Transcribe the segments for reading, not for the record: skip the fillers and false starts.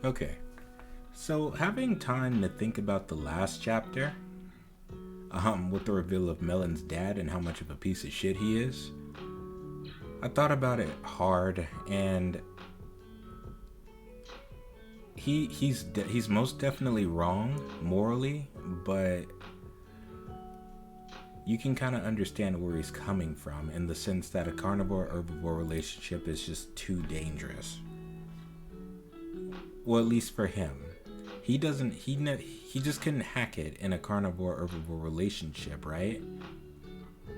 Okay, so having time to think about the last chapter, with the reveal of Melon's dad and how much of a piece of shit he is, I thought about it hard, and he's most definitely wrong morally, but you can kind of understand where he's coming from in the sense that a carnivore herbivore relationship is just too dangerous. Well, at least for him. He just couldn't hack it in a carnivore herbivore relationship, right?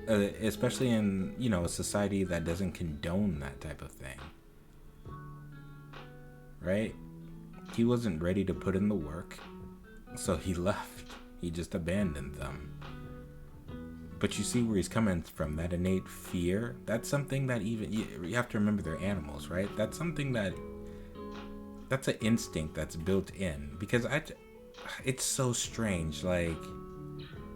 Especially in, a society that doesn't condone that type of thing. Right? He wasn't ready to put in the work, so he left. He just abandoned them. But you see where he's coming from, that innate fear. That's something that even, you have to remember they're animals, right? That's something that's an instinct that's built in. Because it's so strange,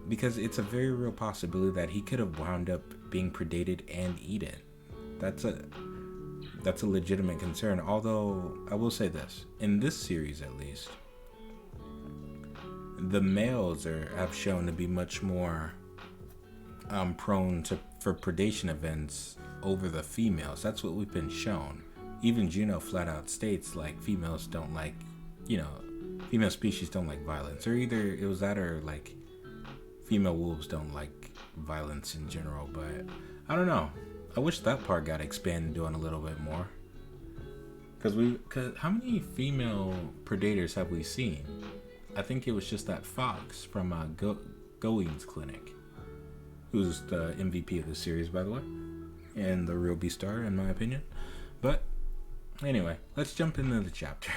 because it's a very real possibility that he could have wound up being predated and eaten. That's a legitimate concern. Although, I will say this, in this series at least, the males have shown to be much more prone for predation events over the females. That's what we've been shown. Even Juno flat out states females don't like, female species don't like violence, or either it was that or female wolves don't like violence in general. But I don't know. I wish that part got expanded on a little bit more. Cause how many female predators have we seen? I think it was just that fox from Goeen's clinic, who's the MVP of the series, by the way, and the real Beastar, in my opinion. But anyway, let's jump into the chapter.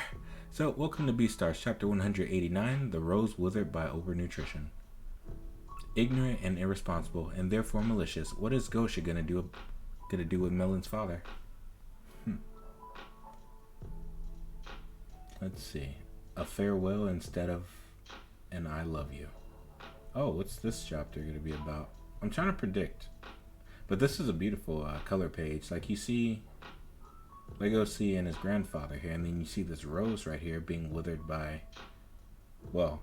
So, welcome to Beastars, chapter 189, The Rose Withered by Overnutrition. Ignorant and irresponsible, and therefore malicious, what is Gosha gonna do with Melon's father? Let's see. A farewell instead of an I love you. Oh, what's this chapter gonna be about? I'm trying to predict. But this is a beautiful color page. You see Legoshi and his grandfather here, and then you see this rose right here being withered by, well,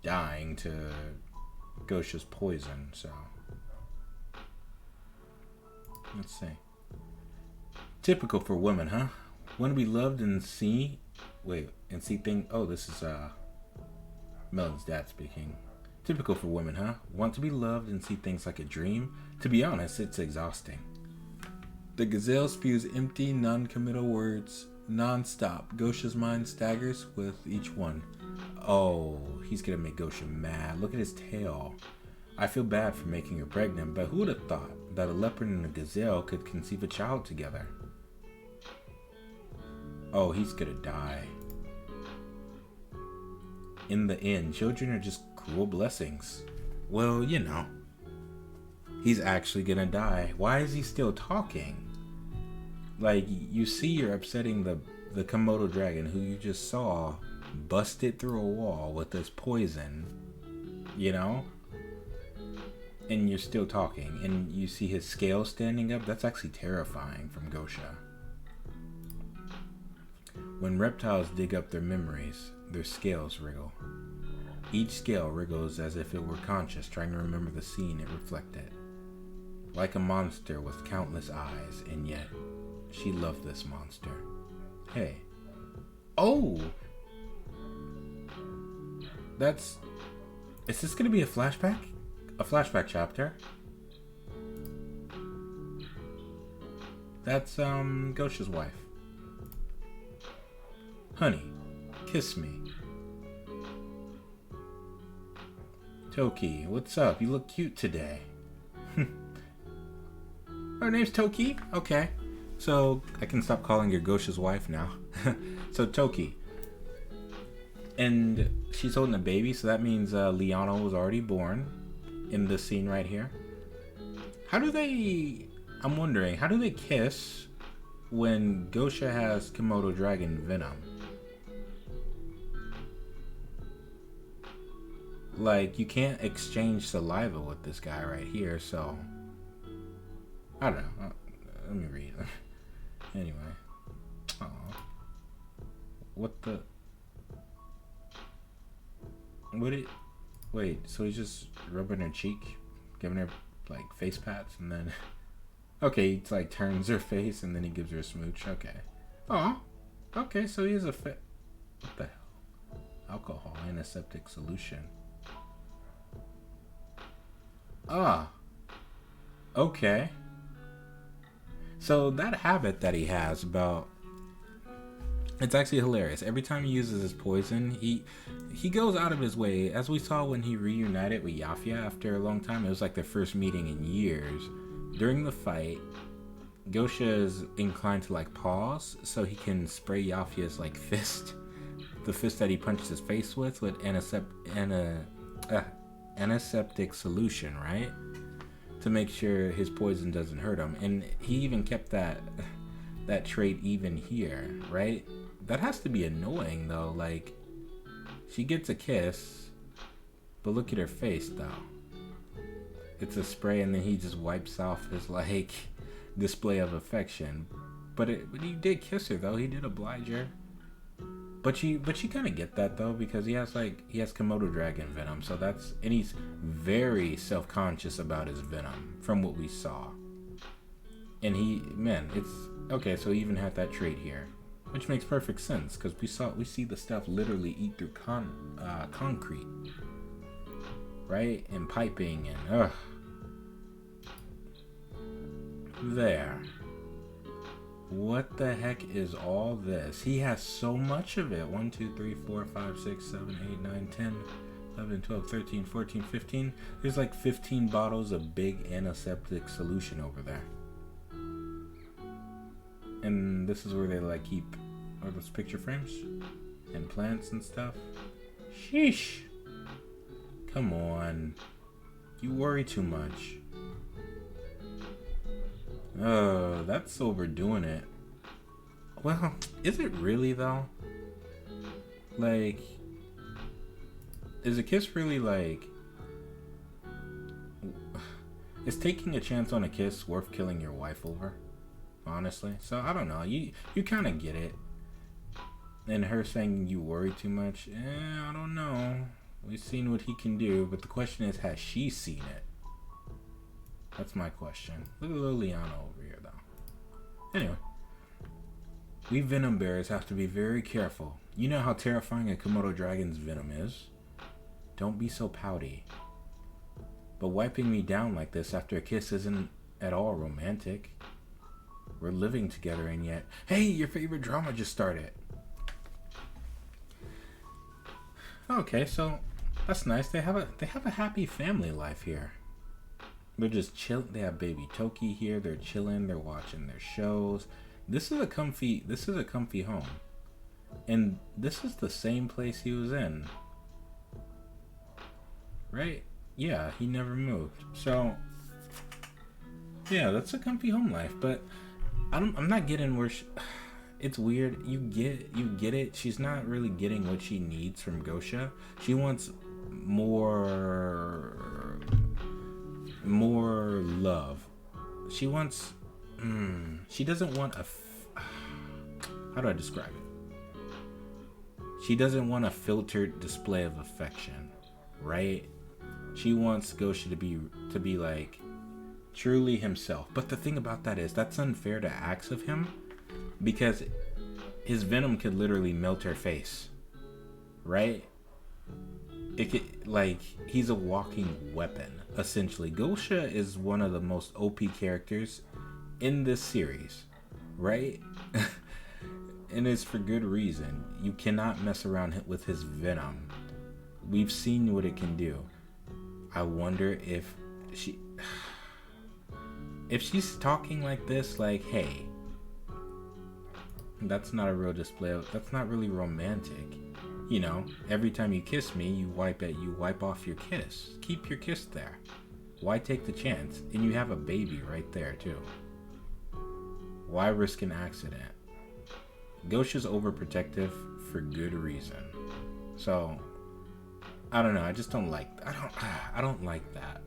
dying to Gosha's poison. So let's see. Typical for women, huh? Want to be loved and see things. Oh, this is Melon's dad speaking. Typical for women, huh? Want to be loved and see things like a dream? To be honest, it's exhausting. The gazelle spews empty, non-committal words non-stop. Gosha's mind staggers with each one. Oh, he's gonna make Gosha mad. Look at his tail. I feel bad for making her pregnant, but who would have thought that a leopard and a gazelle could conceive a child together? Oh, he's gonna die. In the end, children are just cruel blessings. Well, he's actually gonna die. Why is he still talking? You see you're upsetting the Komodo dragon who you just saw busted through a wall with this poison, and you're still talking, and you see his scales standing up. That's actually terrifying from Gosha. When reptiles dig up their memories, their scales wriggle. Each scale wriggles as if it were conscious, trying to remember the scene it reflected. Like a monster with countless eyes, and yet she loved this monster. Hey. Oh! Is this gonna be a flashback? A flashback chapter? That's, Gosha's wife. Honey, kiss me. Toki, what's up? You look cute today. Her name's Toki? Okay. So, I can stop calling her Gosha's wife now. So, Toki. And she's holding a baby, so that means Liana was already born in this scene right here. I'm wondering, how do they kiss when Gosha has Komodo dragon venom? You can't exchange saliva with this guy right here, so I don't know. Let me read. Anyway. Aww. What the? What it? Wait, so he's just rubbing her cheek, giving her like face pats, and then okay, he like turns her face, and then he gives her a smooch. Okay. Oh, okay. So he is a fit. What the hell? Alcohol antiseptic solution. Ah. Okay. So that habit that he has about it's actually hilarious. Every time he uses his poison, he goes out of his way. As we saw when he reunited with Yafia after a long time, it was like their first meeting in years. During the fight, Gosha is inclined to like pause so he can spray Yafia's like fist, the fist that he punched his face with antiseptic solution, right? To make sure his poison doesn't hurt him. And he even kept that trait even here, right? That has to be annoying though. Like, she gets a kiss, but look at her face though. It's a spray, and then he just wipes off his like display of affection. But he did kiss her though. He did oblige her. But you kind of get that though, because he has Komodo dragon venom, so and he's very self-conscious about his venom from what we saw. And it's okay. So he even had that trait here, which makes perfect sense because we see the stuff literally eat through concrete, right? And piping and there. What the heck is all this? He has so much of it. 1, 2, 3, 4, 5, 6, 7, 8, 9, 10, 11, 12, 13, 14, 15. There's like 15 bottles of big antiseptic solution over there. And this is where they like keep all those picture frames and plants and stuff. Sheesh. Come on. You worry too much. Oh, that's overdoing it. Well, is it really though? Like, is a kiss really like... Is taking a chance on a kiss worth killing your wife over? Honestly. So, I don't know. You kind of get it. And her saying you worry too much, I don't know. We've seen what he can do, but the question is, has she seen it? That's my question. Look at Liliana over here, though. Anyway. We venom bearers have to be very careful. You know how terrifying a Komodo dragon's venom is. Don't be so pouty. But wiping me down like this after a kiss isn't at all romantic. We're living together and yet... Hey, your favorite drama just started. Okay, so that's nice. They have a happy family life here. They're just chill. They have baby Toki here. They're chilling. They're watching their shows. This is a comfy home. And this is the same place he was in. Right? Yeah, he never moved. So yeah, that's a comfy home life, but I'm not getting where it's weird. You get it. She's not really getting what she needs from Gosha. She wants more love. She wants she doesn't want how do I describe it? She doesn't want a filtered display of affection, right? She wants Gosha to be like truly himself. But the thing about that is that's unfair to ask of him, because his venom could literally melt her face, right? It could, like, he's a walking weapon, essentially. Gosha is one of the most OP characters in this series, right? And it's for good reason. You cannot mess around with his venom. We've seen what it can do. I wonder if she's talking like this, like, hey, that's not a real display of, that's not really romantic. You know, every time you kiss me, you wipe off your kiss. Keep your kiss there. Why take the chance? And you have a baby right there too. Why risk an accident? Gosha's overprotective for good reason. So, I don't know. I just don't like. I don't like that.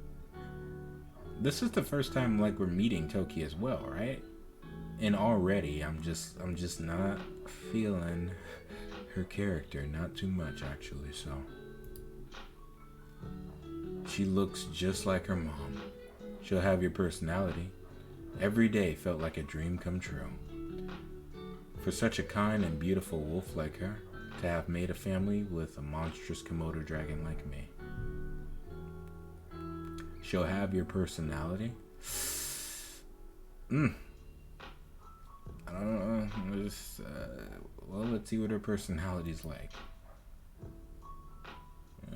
This is the first time like we're meeting Toki as well, right? And already I'm just not feeling her character, not too much actually, so. She looks just like her mom. She'll have your personality. Every day felt like a dream come true. For such a kind and beautiful wolf like her, to have made a family with a monstrous Komodo dragon like me. She'll have your personality. I don't know. Well, let's see what her personality's like.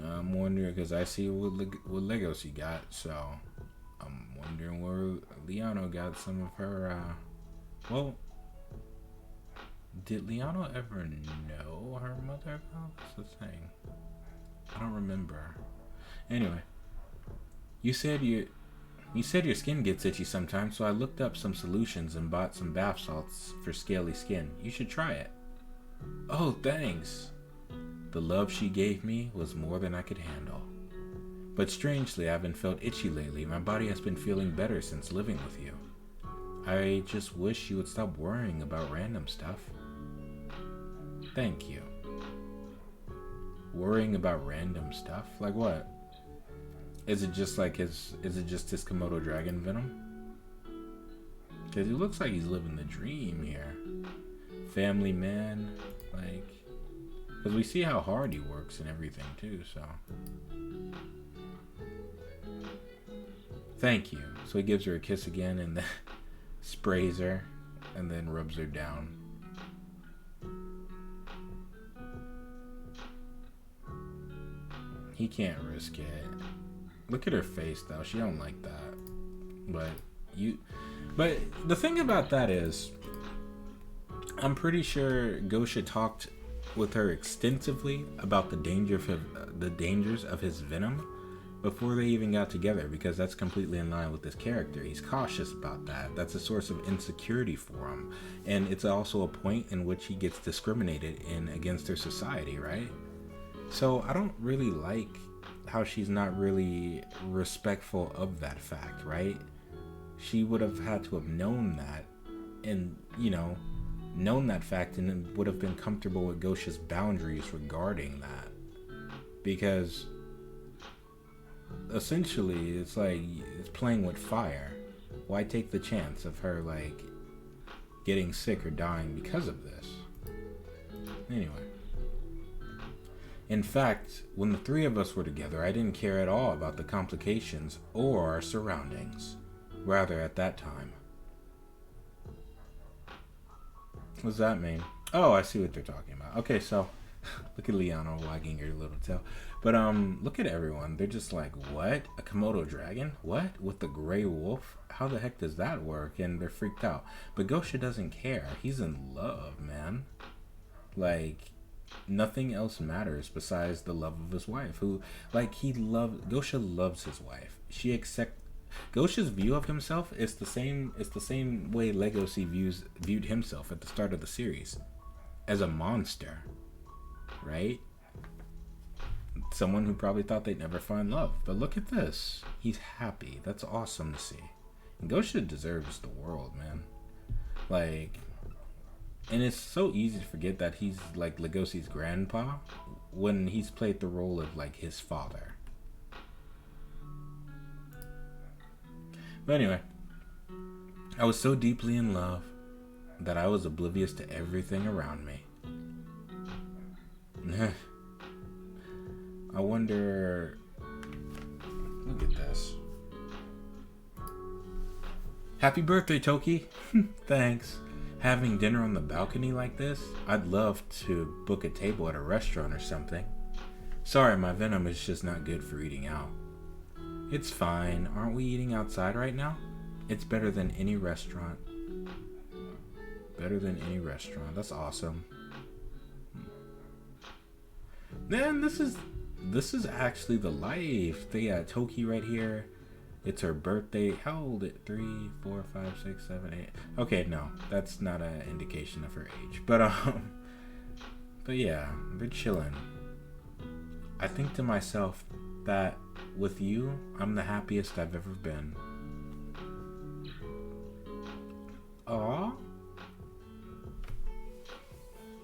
I'm wondering, because I see what Legos he got, so I'm wondering where Liano got some of her, well, did Liano ever know her mother? What's the thing? I don't remember. Anyway, you said your skin gets itchy sometimes, so I looked up some solutions and bought some bath salts for scaly skin. You should try it. Oh, thanks. The love she gave me was more than I could handle. But strangely, I haven't felt itchy lately. My body has been feeling better since living with you. I just wish you would stop worrying about random stuff. Thank you. Worrying about random stuff? Like what? Is it just his Komodo dragon venom? Because he looks like he's living the dream here. Family man, like... Because we see how hard he works and everything too, so... Thank you. So he gives her a kiss again and then sprays her and then rubs her down. He can't risk it. Look at her face though. She don't like that. But the thing about that is, I'm pretty sure Gosha talked with her extensively about the dangers of his venom before they even got together, because that's completely in line with this character. He's cautious about that. That's a source of insecurity for him, and it's also a point in which he gets discriminated in against their society, right? So I don't really like how she's not really respectful of that fact, right? She would have had to have known that, and known that fact, and would have been comfortable with Gosha's boundaries regarding that, because essentially it's like it's playing with fire. Why take the chance of her like getting sick or dying because of this? Anyway, in fact, when the three of us were together, I didn't care at all about the complications or our surroundings. Rather, at that time. What does that mean? Oh, I see what they're talking about. Okay, so look at Liano wagging her little tail. But look at everyone. They're just like, what? A Komodo dragon? What? With the gray wolf? How the heck does that work? And they're freaked out. But Gosha doesn't care. He's in love, man. Like, nothing else matters besides the love of his wife. Gosha loves his wife. Gosha's view of himself is the same way Legacy viewed himself at the start of the series, as a monster, right? Someone who probably thought they'd never find love. But look at this. He's happy. That's awesome to see. And Gosha deserves the world, man. Like, and it's so easy to forget that he's like Legosi's grandpa when he's played the role of like his father. But anyway, I was so deeply in love that I was oblivious to everything around me. I wonder... Look at this. Happy birthday, Toki! Thanks. Having dinner on the balcony like this? I'd love to book a table at a restaurant or something. Sorry, my venom is just not good for eating out. It's fine. Aren't we eating outside right now? It's better than any restaurant. Better than any restaurant. That's awesome. Man, this is actually the life. They got Toki right here. It's her birthday. How old is it? 3, 4, 5, 6, 7, 8. Okay, no. That's not an indication of her age. But yeah, they're chilling. I think to myself that with you, I'm the happiest I've ever been. Aww.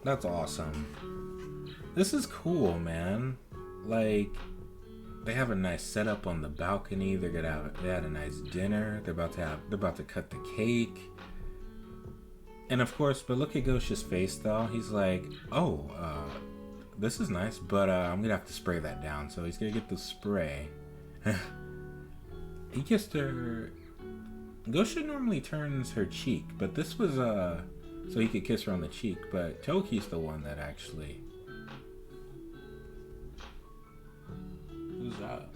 That's awesome. This is cool, man. Like, they have a nice setup on the balcony. They had a nice dinner. They're about to cut the cake. And of course, but look at Gosha's face though. He's like, oh, this is nice, but I'm gonna have to spray that down. So he's gonna get the spray. He kissed her. Gosha normally turns her cheek, but this was so he could kiss her on the cheek. But Toki's the one that actually. Who's that?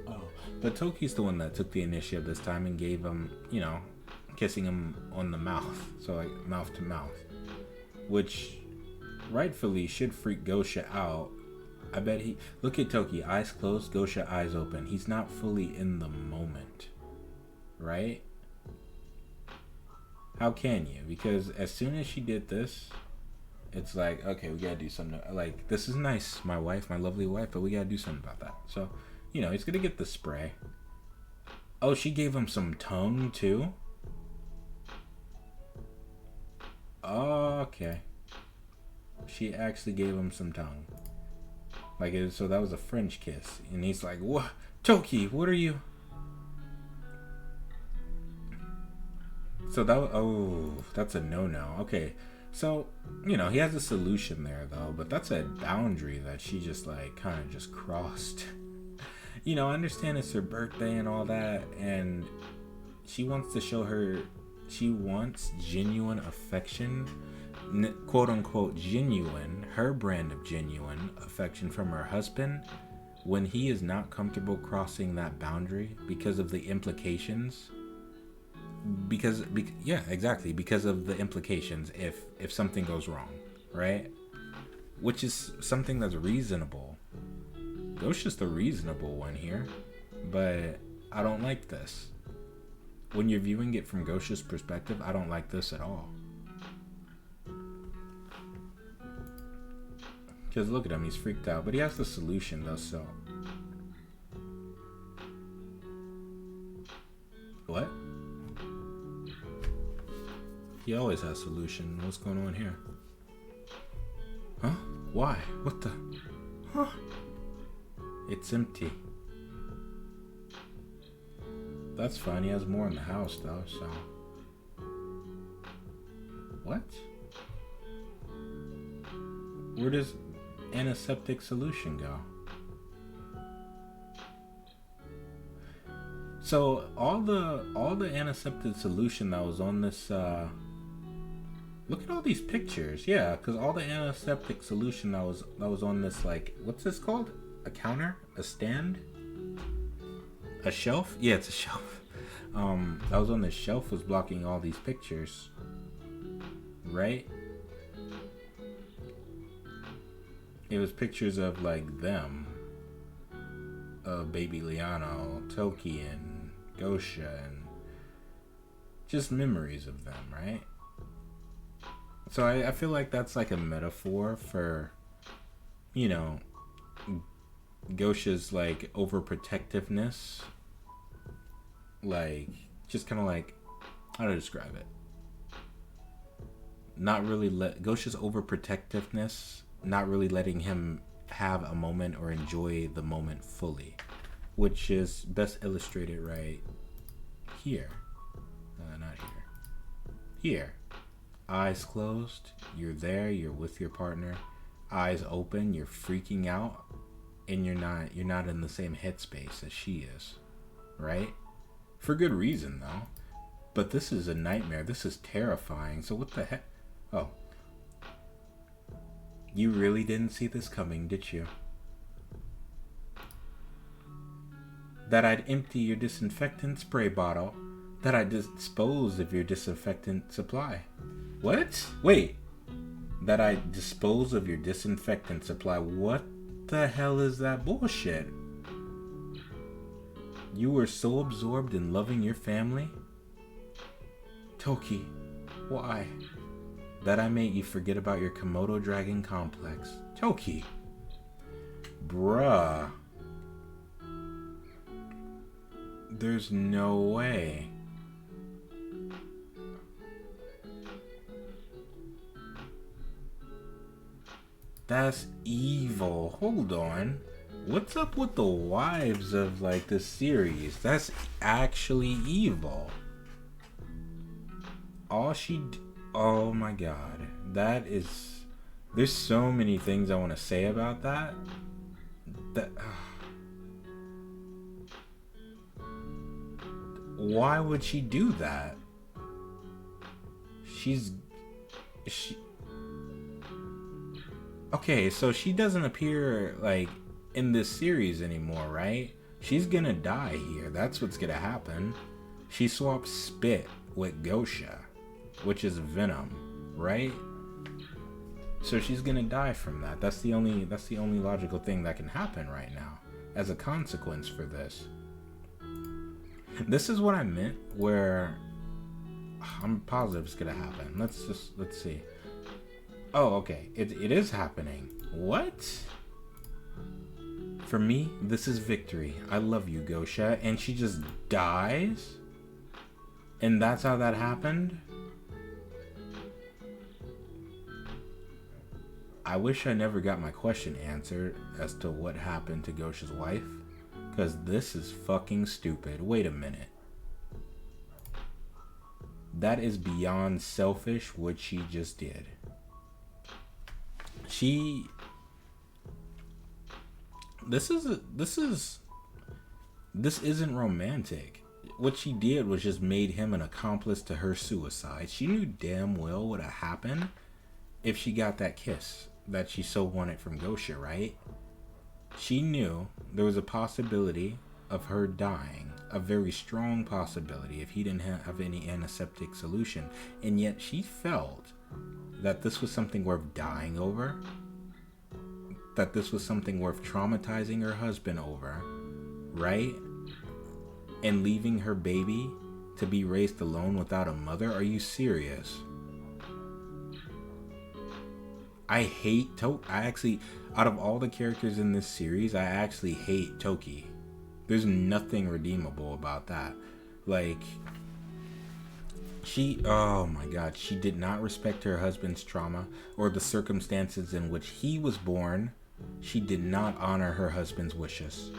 Oh, but Toki's the one that took the initiative this time and gave him, kissing him on the mouth, so like mouth to mouth, which rightfully should freak Gosha out. I bet look at Toki, eyes closed, Gosha eyes open. He's not fully in the moment, right? How can you? Because as soon as she did this, it's like, okay, we gotta do something. Like, this is nice, my wife, my lovely wife, but we gotta do something about that. So, he's gonna get the spray. Oh, she gave him some tongue too? Okay. She actually gave him some tongue. So that was a French kiss. And he's like, what? Toki, what are you? So that's a no-no. Okay. So, he has a solution there though, but that's a boundary that she just kind of just crossed. I understand it's her birthday and all that, and she wants to show she wants genuine affection, quote unquote genuine, her brand of genuine affection from her husband, when he is not comfortable crossing that boundary because of the implications. Because of the implications if something goes wrong, right? Which is something that's reasonable. Gosha's the reasonable one here, but I don't like this. When you're viewing it from Gosha's perspective, I don't like this at all. Because look at him, he's freaked out, but he has the solution though. So what? He always has a solution. What's going on here? Huh? Why? What the? Huh? It's empty. That's fine. He has more in the house, though, so. What? Where does antiseptic solution go? So all the antiseptic solution that was on this look at all these pictures. Yeah, because all the antiseptic solution that was on this, what's this called? A counter? A stand? A shelf? Yeah, it's a shelf. That was on the shelf was blocking all these pictures. Right? It was pictures of them. Baby Liano, Toki, and Gosha, and just memories of them, right? So I feel like that's like a metaphor for, Gosha's overprotectiveness. Just kind of how to describe it? Not really Gosha's overprotectiveness, not really letting him have a moment or enjoy the moment fully, which is best illustrated right here. Not here. Here. Eyes closed, you're there, you're with your partner. Eyes open, you're freaking out, and you're not in the same headspace as she is, right? For good reason though. But this is a nightmare. This is terrifying. So what the heck? Oh. You really didn't see this coming, did you? That I'd empty your disinfectant spray bottle. That I'd dispose of your disinfectant supply. What? Wait. That I'd dispose of your disinfectant supply. What the hell is that bullshit? You were so absorbed in loving your family? Toki, why? That I made you forget about your Komodo dragon complex. Toki. Bruh. There's no way. That's evil. Hold on. What's up with the wives of like this series? That's actually evil. Oh my god. That is. There's so many things I want to say about that. Why would she do that? She Okay, so she doesn't appear like in this series anymore, right? She's gonna die here. That's what's gonna happen. She swaps spit with Gosha, which is venom, right? So she's gonna die from that. That's the only logical thing that can happen right now as a consequence for this. This is what I meant where I'm positive it's gonna happen. Let's see. Oh, okay. It is happening. What? For me, this is victory. I love you, Gosha. And she just dies? And that's how that happened? I wish I never got my question answered as to what happened to Gosha's wife. Because this is fucking stupid. Wait a minute. That is beyond selfish what she just did. This isn't romantic. What she did was just made him an accomplice to her suicide. She knew damn well what would have happened if she got that kiss that she so wanted from Gosha, right? She knew there was a possibility of her dying, a very strong possibility if he didn't have any antiseptic solution, and yet she felt that this was something worth dying over, that this was something worth traumatizing her husband over, right? And leaving her baby to be raised alone without a mother? Are you serious? I hate Toki. I actually, out of all the characters in this series, I actually hate Toki. There's nothing redeemable about that. Like, oh my god, she did not respect her husband's trauma or the circumstances in which he was born. She did not honor her husband's wishes.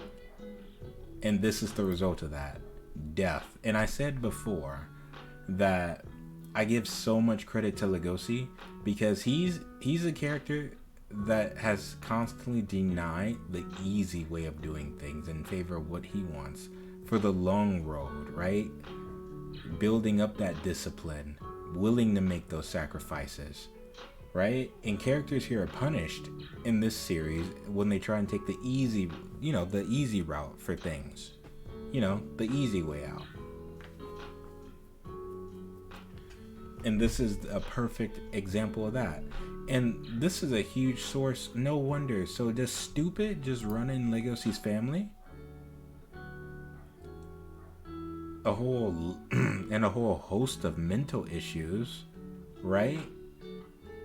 And this is the result of that. Death. And I said before that I give so much credit to Legoshi because he's a character that has constantly denied the easy way of doing things in favor of what he wants for the long road, right? Building up that discipline, willing to make those sacrifices, right? And characters here are punished in this series when they try and take the easy, the easy route for things, the easy way out. And this is a perfect example of that. And this is a huge source. No wonder. So does Stupid just run in Legoshi's family? A whole host of mental issues, right?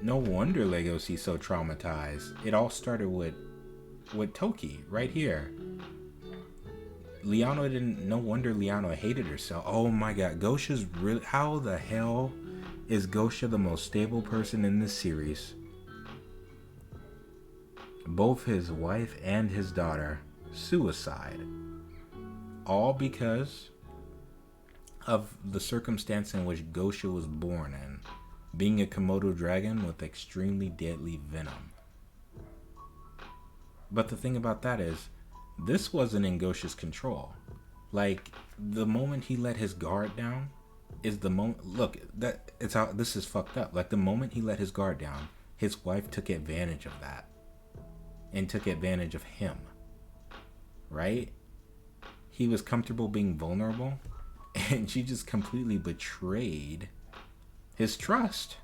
No wonder Legoshi's so traumatized. It all started with Toki right here. No wonder Liano hated herself. Oh my god, Gosha's really, how the hell is Gosha the most stable person in this series? Both his wife and his daughter suicide. All because of the circumstance in which Gosha was born in, being a Komodo dragon with extremely deadly venom. But the thing about that is, this wasn't in Gosha's control. Like, the moment he let his guard down is the moment. Look, this is fucked up. Like, the moment he let his guard down, his wife took advantage of that and took advantage of him, right? He was comfortable being vulnerable, and she just completely betrayed his trust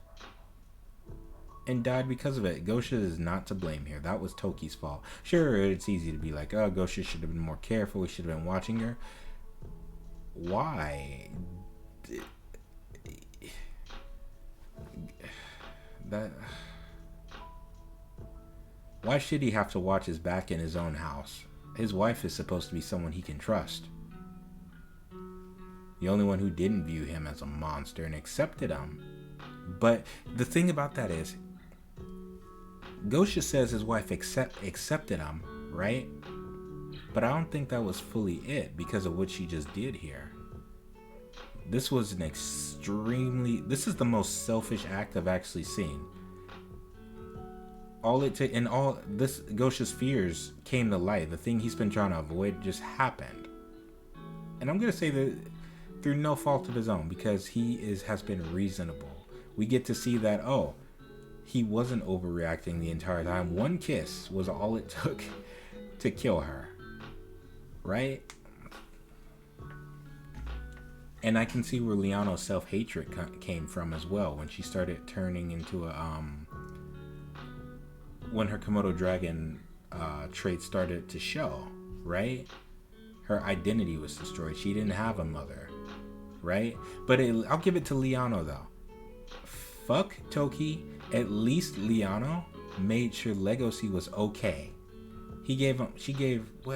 and died because of it. Gosha is not to blame here. That was Toki's fault. Sure, it's easy to be like, oh, Gosha should have been more careful. We should have been watching her. Why? Why should he have to watch his back in his own house? His wife is supposed to be someone he can trust. The only one who didn't view him as a monster and accepted him. But the thing about that is, Gosha says his wife accepted him, right? But I don't think that was fully it because of what she just did here. This was an this is the most selfish act I've actually seen. All it took, and all this, Gosha's fears came to light. The thing he's been trying to avoid just happened. And I'm going to say that through no fault of his own, because has been reasonable. We get to see that, he wasn't overreacting the entire time. One kiss was all it took to kill her. Right? And I can see where Liano's self-hatred came from as well, when she started turning into when her Komodo dragon trait started to show, right? Her identity was destroyed. She didn't have a mother, right? But I'll give it to Liano though. Fuck Toki. At least Liano made sure Legoshi was okay. She gave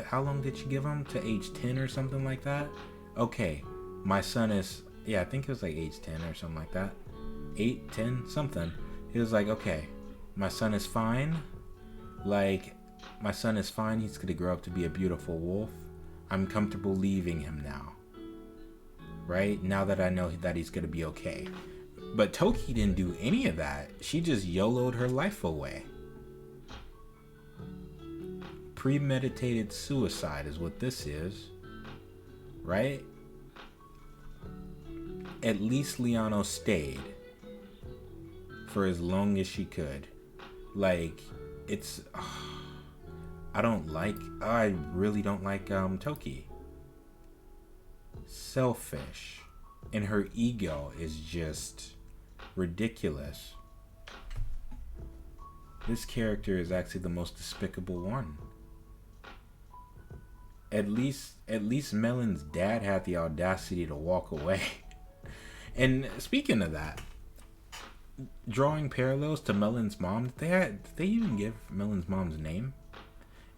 how long did she give him? To age 10 or something like that? Okay, my son is, I think it was like age 10 or something like that. 8, 10, something. He was like, okay, my son is fine. Like, my son is fine. He's going to grow up to be a beautiful wolf. I'm comfortable leaving him now. Right? Now that I know that he's going to be okay. But Toki didn't do any of that. She just YOLO'd her life away. Premeditated suicide is what this is. Right? At least Liano stayed for as long as she could. Like, it's... I really don't like Toki. Selfish. And her ego is just ridiculous. This character is actually the most despicable one. At least Melon's dad had the audacity to walk away. And speaking of that, drawing parallels to Melon's mom, did they even give Melon's mom's name?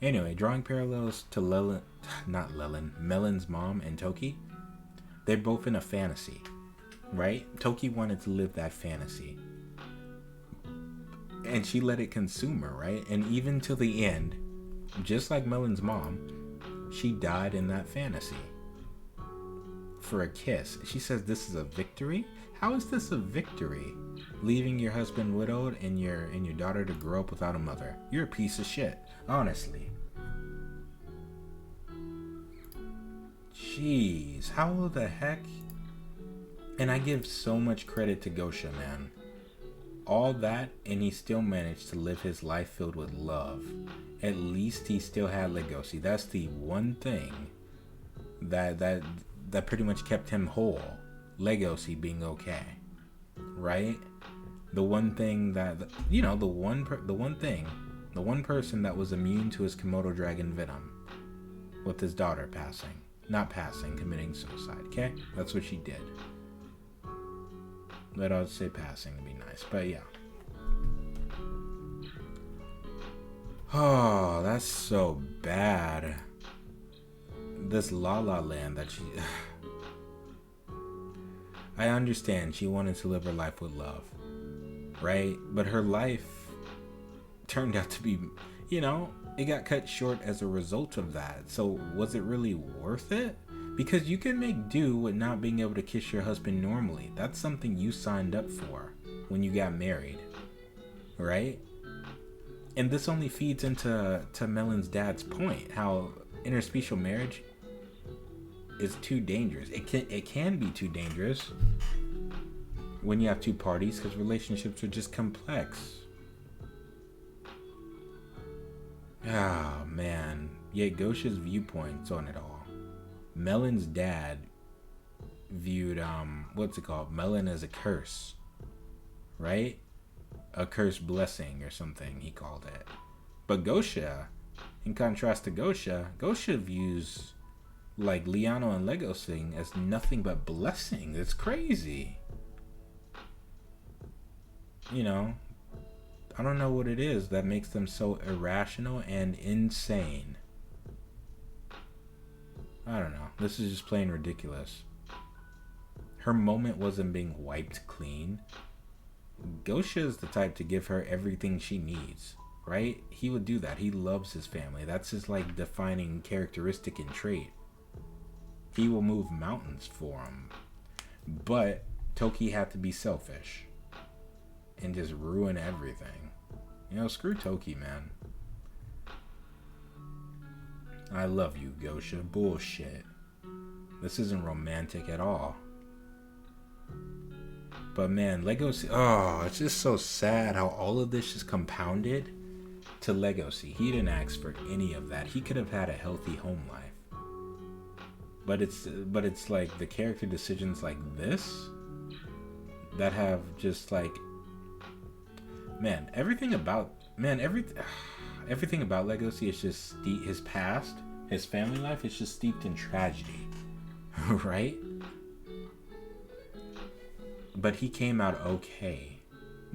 Anyway, drawing parallels to Melon's mom and Toki, they're both in a fantasy, right? Toki wanted to live that fantasy. And she let it consume her, right? And even to the end, just like Melon's mom, she died in that fantasy. For a kiss. She says this is a victory? How is this a victory? Leaving your husband widowed and your daughter to grow up without a mother. You're a piece of shit. Honestly. Jeez. How the heck? And I give so much credit to Gosha, man. All that, and he still managed to live his life filled with love. At least he still had Legoshi. That's the one thing that pretty much kept him whole. Legoshi being okay, right? The one thing that the one person that was immune to his Komodo dragon venom, with his daughter committing suicide. Okay, that's what she did. But I'll say passing would be nice, but yeah. Oh, that's so bad. This La La Land that she... I understand she wanted to live her life with love, right? But her life turned out to be, it got cut short as a result of that. So was it really worth it? Because you can make do with not being able to kiss your husband normally. That's something you signed up for when you got married, right? And this only feeds into Melon's dad's point, how interspecial marriage is too dangerous. It can be too dangerous when you have two parties, because relationships are just complex. Ah, man. Yet Gosha's viewpoints on it all. Melon's dad viewed Melon as a curse, right? A cursed blessing or something, he called it. But Gosha, in contrast to Gosha views like Liano and Legoshi as nothing but blessing. It's crazy. I don't know what it is that makes them so irrational and insane. I don't know. This is just plain ridiculous. Her moment wasn't being wiped clean. Gosha is the type to give her everything she needs. right? He would do that. He loves his family. That's his like defining characteristic and trait. He will move mountains for him. But Toki had to be selfish and just ruin everything. You know, screw Toki, man. I love you, Gosha. Bullshit. This isn't romantic at all. But man, Legacy, oh, it's just so sad how all of this is compounded to Legacy. He didn't ask for any of that. He could have had a healthy home life. But it's like the character decisions like this that have just like, man, everything about Legacy is just his past, his family life is just steeped in tragedy, right? But he came out okay,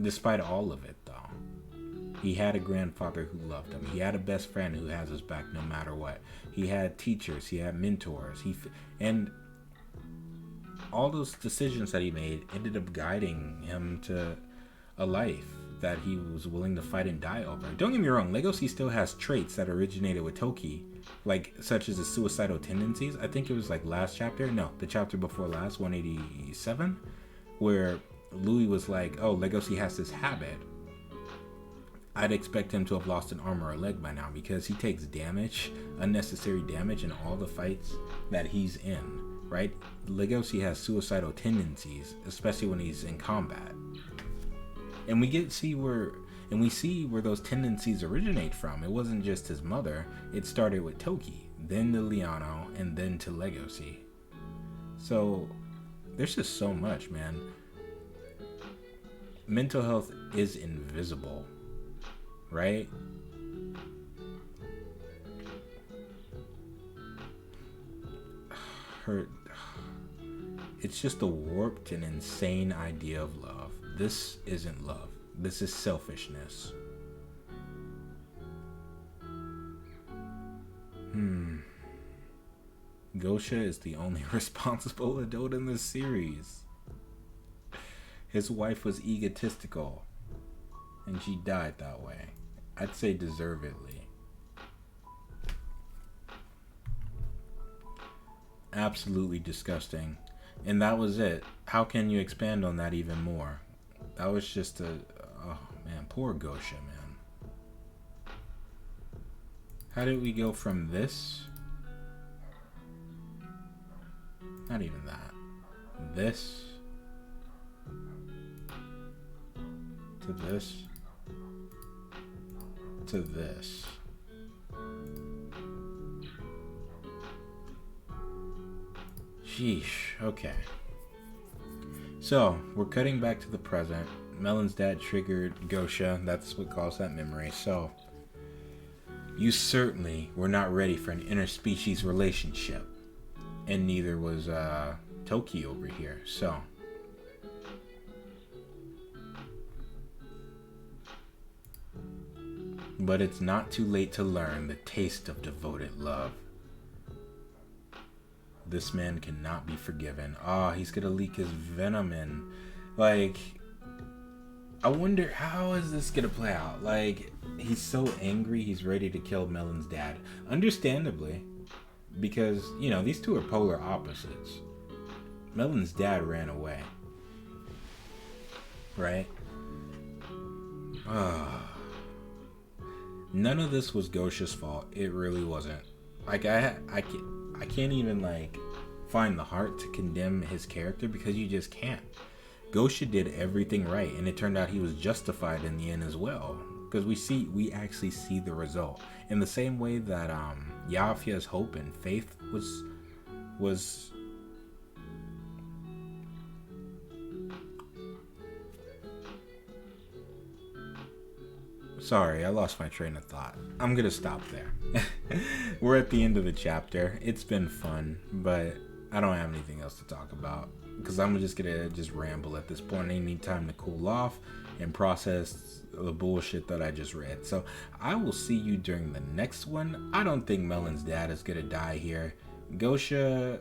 despite all of it, though. He had a grandfather who loved him. He had a best friend who has his back no matter what. He had teachers. He had mentors. And all those decisions that he made ended up guiding him to a life that he was willing to fight and die over. Don't get me wrong, Legacy still has traits that originated with Toki, like such as his suicidal tendencies. I think it was like last chapter. No, the chapter before last, 187. Where Louis was like, oh, Legacy has this habit. I'd expect him to have lost an arm or a leg by now because he takes damage, unnecessary damage in all the fights that he's in, right? Legacy has suicidal tendencies, especially when he's in combat. And we see where those tendencies originate from. It wasn't just his mother. It started with Toki, then to Liano, and then to Legacy. So there's just so much, man. Mental health is invisible, right? It's just a warped and insane idea of love. This isn't love. This is selfishness. Gosha is the only responsible adult in this series. His wife was egotistical, and she died that way. I'd say deservedly. Absolutely disgusting. And that was it. How can you expand on that even more? That was just oh man, poor Gosha, man. How did we go from this? Not even that. This to this to this. Sheesh. Okay. So, we're cutting back to the present. Melon's dad triggered Gosha. That's what caused that memory. So, you certainly were not ready for an interspecies relationship. And neither was Toki over here. So, but it's not too late to learn the taste of devoted love. This man cannot be forgiven. He's gonna leak his venom in. Like, I wonder how is this gonna play out? Like, he's so angry he's ready to kill Melon's dad. Understandably. Because, you know, these two are polar opposites. Melon's dad ran away. Right? None of this was Gosha's fault. It really wasn't. Like, I can't even, like, find the heart to condemn his character because you just can't. Gosha did everything right, and it turned out he was justified in the end as well. Because we actually see the result. In the same way that Yafia's hope and faith was Sorry, I lost my train of thought. I'm gonna stop there. We're at the end of the chapter. It's been fun, but I don't have anything else to talk about. Because I'm just gonna ramble at this point. I need time to cool off and process the bullshit that I just read. So I will see you during the next one. I don't think Melon's dad is gonna die here. Gosha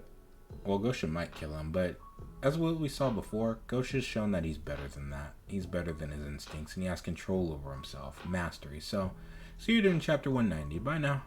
might kill him, but as what we saw before, Ghost has shown that he's better than that. He's better than his instincts, and he has control over himself, mastery. So, see you in chapter 190. Bye now.